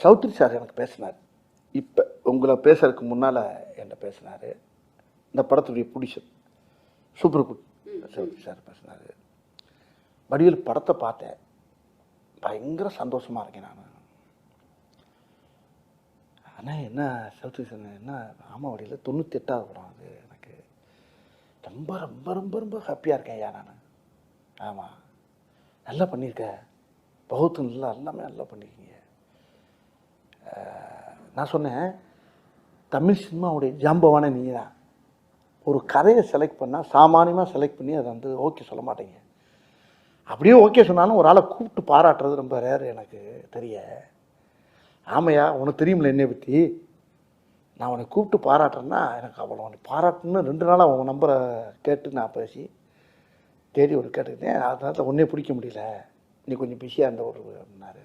Chowdhury sir எனக்கு பேசினார். இப்போ உங்களை பேசுறதுக்கு முன்னால் என்கிட்ட பேசினார். இந்த படத்துடைய producer super good Choudhary sir பேசினார். வடிவேல் படத்தை பார்த்தேன், பயங்கர சந்தோஷமாக இருக்கேன் நான். ஆனால் என்ன சௌத்ரி சார் என்ன ஆமாம் வடிவில் 98வது படம் அது. எனக்கு ரொம்ப ரொம்ப ரொம்ப ரொம்ப ஹாப்பியாக இருக்கேன் ஐயா நான். ஆமாம், நல்லா பண்ணியிருக்கேன் பகுத்து, எல்லாமே நல்லா பண்ணியிருக்கீங்க. நான் சொன்னேன், தமிழ் சினிமாவுடைய ஜாம்பவானே நீங்கள் தான். ஒரு கதையை செலக்ட் பண்ணால் சாமானியமாக செலக்ட் பண்ணி அதை வந்து ஓகே சொல்ல மாட்டேங்க. அப்படியே ஓகே சொன்னாலும் ஒரு ஆளை கூப்பிட்டு பாராட்டுறது ரொம்ப ரேர் எனக்கு தெரிய. ஆமையா உனக்கு தெரியுமில்ல என்னை பற்றி, நான் உன்னை கூப்பிட்டு பாராட்டுறேன்னா எனக்கு அவ்வளோ உன்னை பாராட்டணுன்னு 2 நாளாக உன் நம்பரை கேட்டு நான் பேசி தேடி ஒரு கேட்டுக்கிட்டேன். அதனால ஒன்றே பிடிக்க முடியல, நீ கொஞ்சம் பிஸியாக இருந்த ஒரு அப்படின்னாரு.